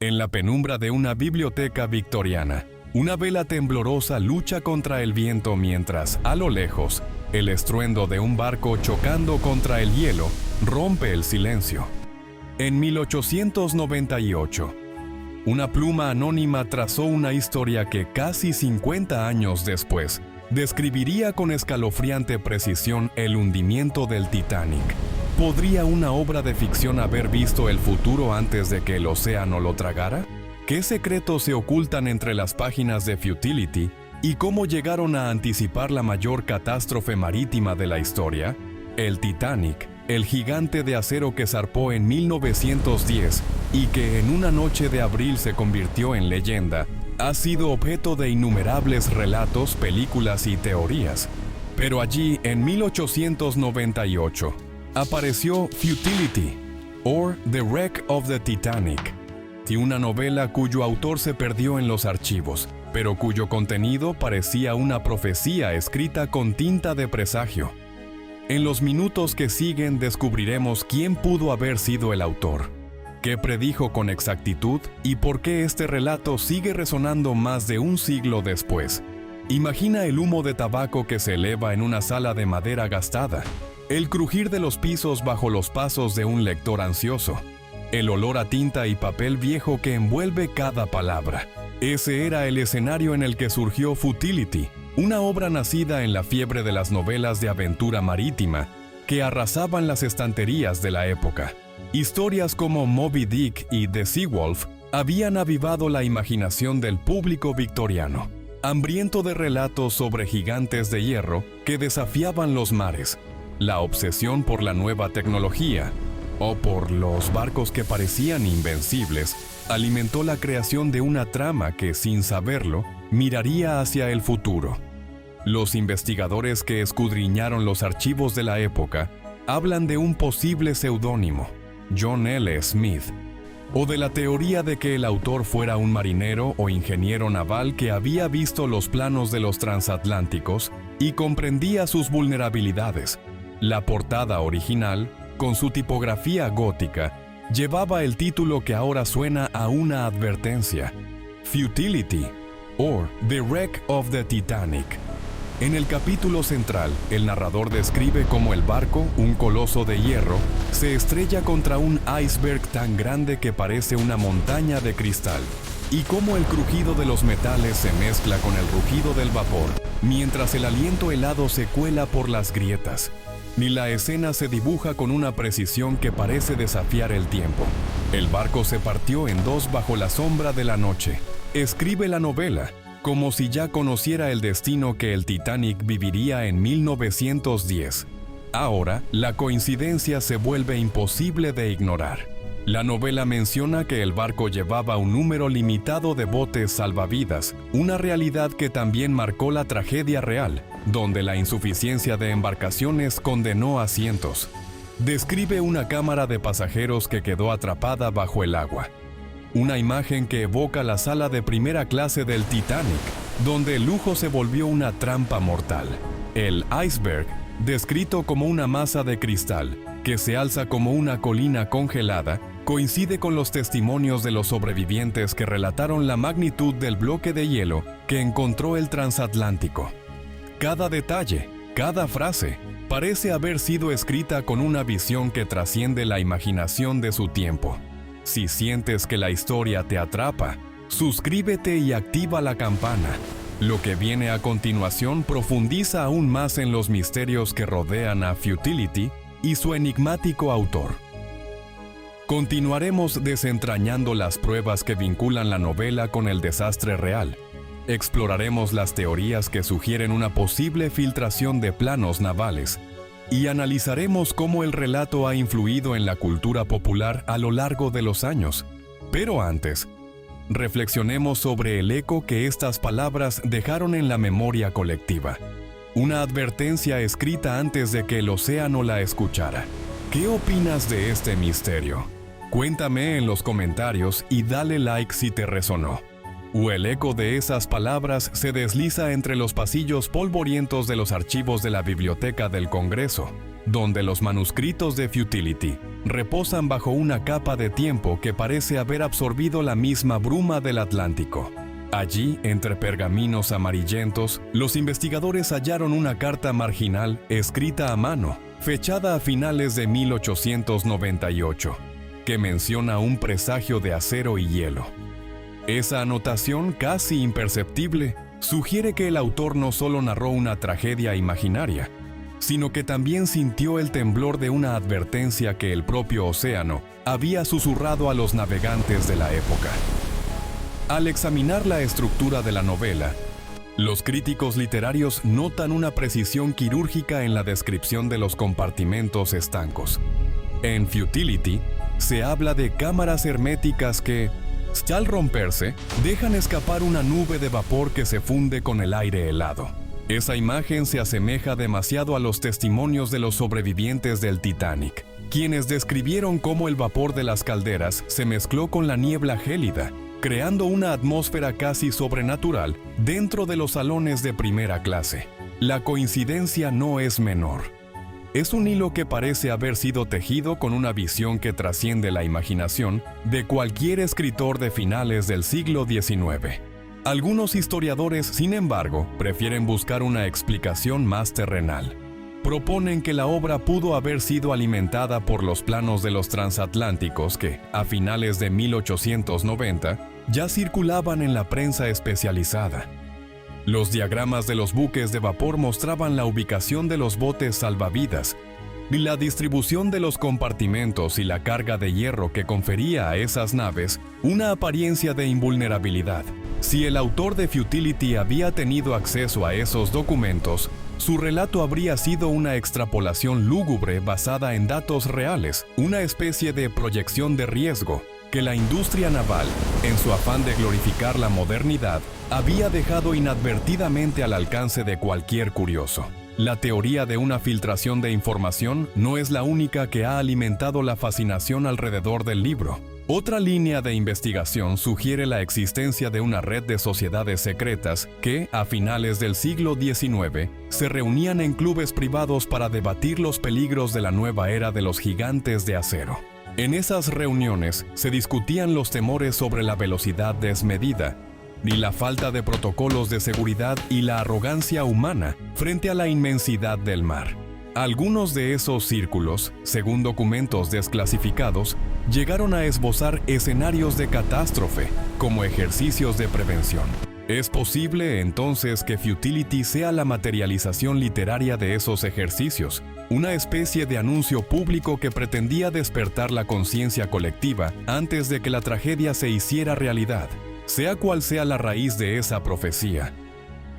En la penumbra de una biblioteca victoriana, una vela temblorosa lucha contra el viento mientras, a lo lejos, el estruendo de un barco chocando contra el hielo rompe el silencio. En 1898, una pluma anónima trazó una historia que casi 50 años después describiría con escalofriante precisión el hundimiento del Titanic. ¿Podría una obra de ficción haber visto el futuro antes de que el océano lo tragara? ¿Qué secretos se ocultan entre las páginas de Futility y cómo llegaron a anticipar la mayor catástrofe marítima de la historia? El Titanic, el gigante de acero que zarpó en 1910 y que en una noche de abril se convirtió en leyenda, ha sido objeto de innumerables relatos, películas y teorías. Pero allí, en 1898, apareció Futility, or The Wreck of the Titanic, una novela cuyo autor se perdió en los archivos, pero cuyo contenido parecía una profecía escrita con tinta de presagio. En los minutos que siguen descubriremos quién pudo haber sido el autor, qué predijo con exactitud y por qué este relato sigue resonando más de un siglo después. Imagina el humo de tabaco que se eleva en una sala de madera gastada, el crujir de los pisos bajo los pasos de un lector ansioso, el olor a tinta y papel viejo que envuelve cada palabra. Ese era el escenario en el que surgió Futility, una obra nacida en la fiebre de las novelas de aventura marítima que arrasaban las estanterías de la época. Historias como Moby Dick y The Seawolf habían avivado la imaginación del público victoriano, hambriento de relatos sobre gigantes de hierro que desafiaban los mares, la obsesión por la nueva tecnología o por los barcos que parecían invencibles alimentó la creación de una trama que, sin saberlo, miraría hacia el futuro. Los investigadores que escudriñaron los archivos de la época hablan de un posible seudónimo, John L. Smith, o de la teoría de que el autor fuera un marinero o ingeniero naval que había visto los planos de los transatlánticos y comprendía sus vulnerabilidades. La portada original, con su tipografía gótica, llevaba el título que ahora suena a una advertencia: Futility, or The Wreck of the Titanic. En el capítulo central, el narrador describe cómo el barco, un coloso de hierro, se estrella contra un iceberg tan grande que parece una montaña de cristal, y cómo el crujido de los metales se mezcla con el rugido del vapor, mientras el aliento helado se cuela por las grietas. Ni la escena se dibuja con una precisión que parece desafiar el tiempo. El barco se partió en dos bajo la sombra de la noche. Escribe la novela como si ya conociera el destino que el Titanic viviría en 1910. Ahora, la coincidencia se vuelve imposible de ignorar. La novela menciona que el barco llevaba un número limitado de botes salvavidas, una realidad que también marcó la tragedia real, donde la insuficiencia de embarcaciones condenó a cientos. Describe una cámara de pasajeros que quedó atrapada bajo el agua. Una imagen que evoca la sala de primera clase del Titanic, donde el lujo se volvió una trampa mortal. El iceberg, descrito como una masa de cristal, que se alza como una colina congelada, coincide con los testimonios de los sobrevivientes que relataron la magnitud del bloque de hielo que encontró el transatlántico. Cada detalle, cada frase, parece haber sido escrita con una visión que trasciende la imaginación de su tiempo. Si sientes que la historia te atrapa, suscríbete y activa la campana. Lo que viene a continuación profundiza aún más en los misterios que rodean a Futility y su enigmático autor. Continuaremos desentrañando las pruebas que vinculan la novela con el desastre real. Exploraremos las teorías que sugieren una posible filtración de planos navales y analizaremos cómo el relato ha influido en la cultura popular a lo largo de los años. Pero antes, reflexionemos sobre el eco que estas palabras dejaron en la memoria colectiva. Una advertencia escrita antes de que el océano la escuchara. ¿Qué opinas de este misterio? Cuéntame en los comentarios y dale like si te resonó. O el eco de esas palabras se desliza entre los pasillos polvorientos de los archivos de la Biblioteca del Congreso, donde los manuscritos de Futility reposan bajo una capa de tiempo que parece haber absorbido la misma bruma del Atlántico. Allí, entre pergaminos amarillentos, los investigadores hallaron una carta marginal escrita a mano, fechada a finales de 1898, que menciona un presagio de acero y hielo. Esa anotación, casi imperceptible, sugiere que el autor no solo narró una tragedia imaginaria, sino que también sintió el temblor de una advertencia que el propio océano había susurrado a los navegantes de la época. Al examinar la estructura de la novela, los críticos literarios notan una precisión quirúrgica en la descripción de los compartimentos estancos. En Futility, se habla de cámaras herméticas que, al romperse, dejan escapar una nube de vapor que se funde con el aire helado. Esa imagen se asemeja demasiado a los testimonios de los sobrevivientes del Titanic, quienes describieron cómo el vapor de las calderas se mezcló con la niebla gélida, creando una atmósfera casi sobrenatural dentro de los salones de primera clase. La coincidencia no es menor. Es un hilo que parece haber sido tejido con una visión que trasciende la imaginación de cualquier escritor de finales del siglo XIX. Algunos historiadores, sin embargo, prefieren buscar una explicación más terrenal. Proponen que la obra pudo haber sido alimentada por los planos de los transatlánticos que, a finales de 1890, ya circulaban en la prensa especializada. Los diagramas de los buques de vapor mostraban la ubicación de los botes salvavidas y la distribución de los compartimentos y la carga de hierro que confería a esas naves una apariencia de invulnerabilidad. Si el autor de Futility había tenido acceso a esos documentos, su relato habría sido una extrapolación lúgubre basada en datos reales, una especie de proyección de riesgo que la industria naval, en su afán de glorificar la modernidad, había dejado inadvertidamente al alcance de cualquier curioso. La teoría de una filtración de información no es la única que ha alimentado la fascinación alrededor del libro. Otra línea de investigación sugiere la existencia de una red de sociedades secretas que, a finales del siglo XIX, se reunían en clubes privados para debatir los peligros de la nueva era de los gigantes de acero. En esas reuniones se discutían los temores sobre la velocidad desmedida, y la falta de protocolos de seguridad y la arrogancia humana frente a la inmensidad del mar. Algunos de esos círculos, según documentos desclasificados, llegaron a esbozar escenarios de catástrofe como ejercicios de prevención. ¿Es posible entonces que Futility sea la materialización literaria de esos ejercicios? Una especie de anuncio público que pretendía despertar la conciencia colectiva antes de que la tragedia se hiciera realidad. Sea cual sea la raíz de esa profecía,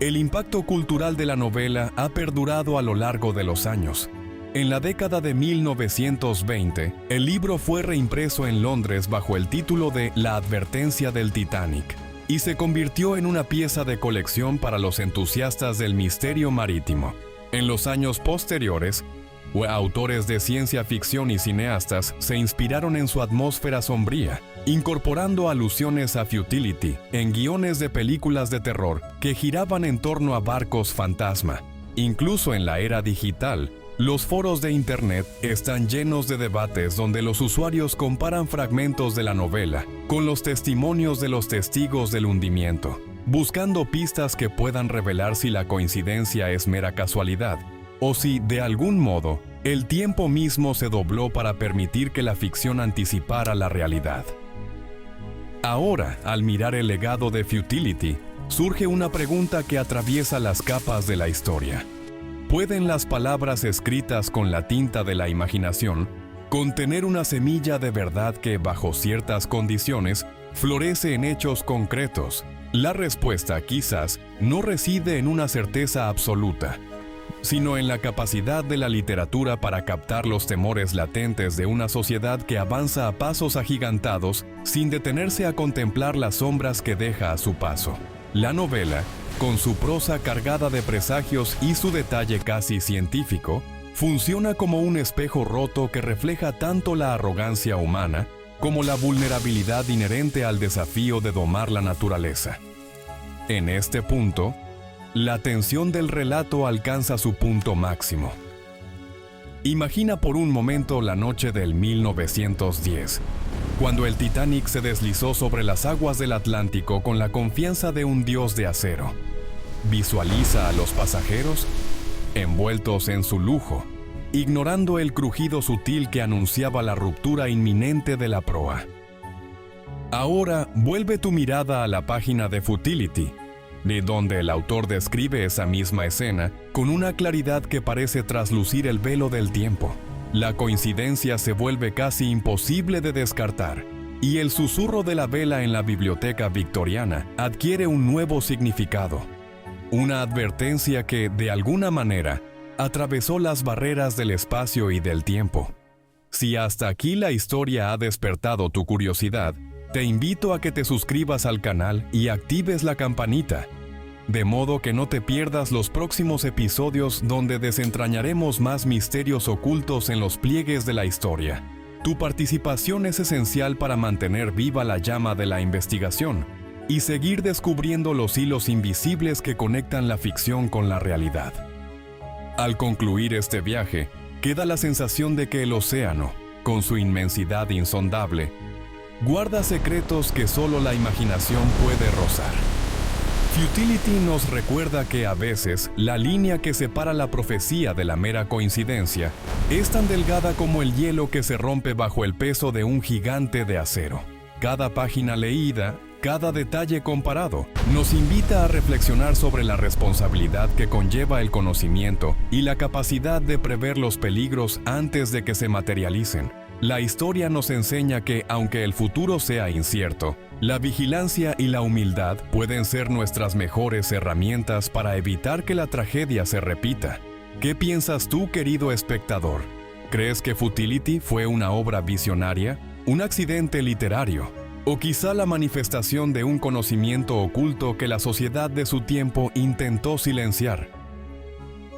el impacto cultural de la novela ha perdurado a lo largo de los años. En la década de 1920, el libro fue reimpreso en Londres bajo el título de La advertencia del Titanic y se convirtió en una pieza de colección para los entusiastas del misterio marítimo. En los años posteriores, autores de ciencia ficción y cineastas se inspiraron en su atmósfera sombría, incorporando alusiones a Futility en guiones de películas de terror que giraban en torno a barcos fantasma. Incluso en la era digital, los foros de Internet están llenos de debates donde los usuarios comparan fragmentos de la novela con los testimonios de los testigos del hundimiento, buscando pistas que puedan revelar si la coincidencia es mera casualidad o si, de algún modo, el tiempo mismo se dobló para permitir que la ficción anticipara la realidad. Ahora, al mirar el legado de Futility, surge una pregunta que atraviesa las capas de la historia. ¿Pueden las palabras escritas con la tinta de la imaginación contener una semilla de verdad que, bajo ciertas condiciones, florece en hechos concretos? La respuesta, quizás, no reside en una certeza absoluta, sino en la capacidad de la literatura para captar los temores latentes de una sociedad que avanza a pasos agigantados sin detenerse a contemplar las sombras que deja a su paso. La novela, con su prosa cargada de presagios y su detalle casi científico, funciona como un espejo roto que refleja tanto la arrogancia humana como la vulnerabilidad inherente al desafío de domar la naturaleza. En este punto, la tensión del relato alcanza su punto máximo. Imagina por un momento la noche del 1910, cuando el Titanic se deslizó sobre las aguas del Atlántico con la confianza de un dios de acero. Visualiza a los pasajeros envueltos en su lujo, ignorando el crujido sutil que anunciaba la ruptura inminente de la proa. Ahora vuelve tu mirada a la página de Futility, de donde el autor describe esa misma escena con una claridad que parece traslucir el velo del tiempo. La coincidencia se vuelve casi imposible de descartar, y el susurro de la vela en la biblioteca victoriana adquiere un nuevo significado. Una advertencia que, de alguna manera, atravesó las barreras del espacio y del tiempo. Si hasta aquí la historia ha despertado tu curiosidad, te invito a que te suscribas al canal y actives la campanita, de modo que no te pierdas los próximos episodios donde desentrañaremos más misterios ocultos en los pliegues de la historia. Tu participación es esencial para mantener viva la llama de la investigación y seguir descubriendo los hilos invisibles que conectan la ficción con la realidad. Al concluir este viaje, queda la sensación de que el océano, con su inmensidad insondable, guarda secretos que solo la imaginación puede rozar. Futility nos recuerda que a veces la línea que separa la profecía de la mera coincidencia es tan delgada como el hielo que se rompe bajo el peso de un gigante de acero. Cada página leída, cada detalle comparado, nos invita a reflexionar sobre la responsabilidad que conlleva el conocimiento y la capacidad de prever los peligros antes de que se materialicen. La historia nos enseña que, aunque el futuro sea incierto, la vigilancia y la humildad pueden ser nuestras mejores herramientas para evitar que la tragedia se repita. ¿Qué piensas tú, querido espectador? ¿Crees que Futility fue una obra visionaria, un accidente literario, o quizá la manifestación de un conocimiento oculto que la sociedad de su tiempo intentó silenciar?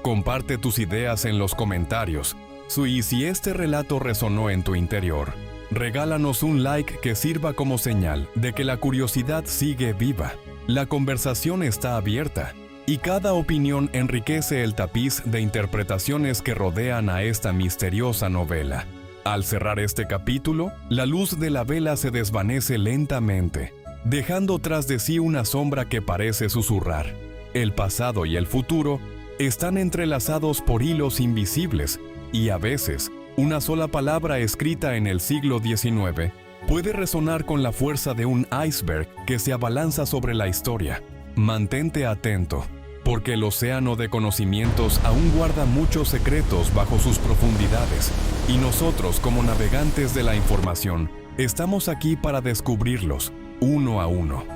Comparte tus ideas en los comentarios. Y si este relato resonó en tu interior, regálanos un like que sirva como señal de que la curiosidad sigue viva. La conversación está abierta y cada opinión enriquece el tapiz de interpretaciones que rodean a esta misteriosa novela. Al cerrar este capítulo, la luz de la vela se desvanece lentamente, dejando tras de sí una sombra que parece susurrar. El pasado y el futuro están entrelazados por hilos invisibles, y a veces, una sola palabra escrita en el siglo XIX puede resonar con la fuerza de un iceberg que se abalanza sobre la historia. Mantente atento, porque el océano de conocimientos aún guarda muchos secretos bajo sus profundidades, y nosotros, como navegantes de la información, estamos aquí para descubrirlos, uno a uno.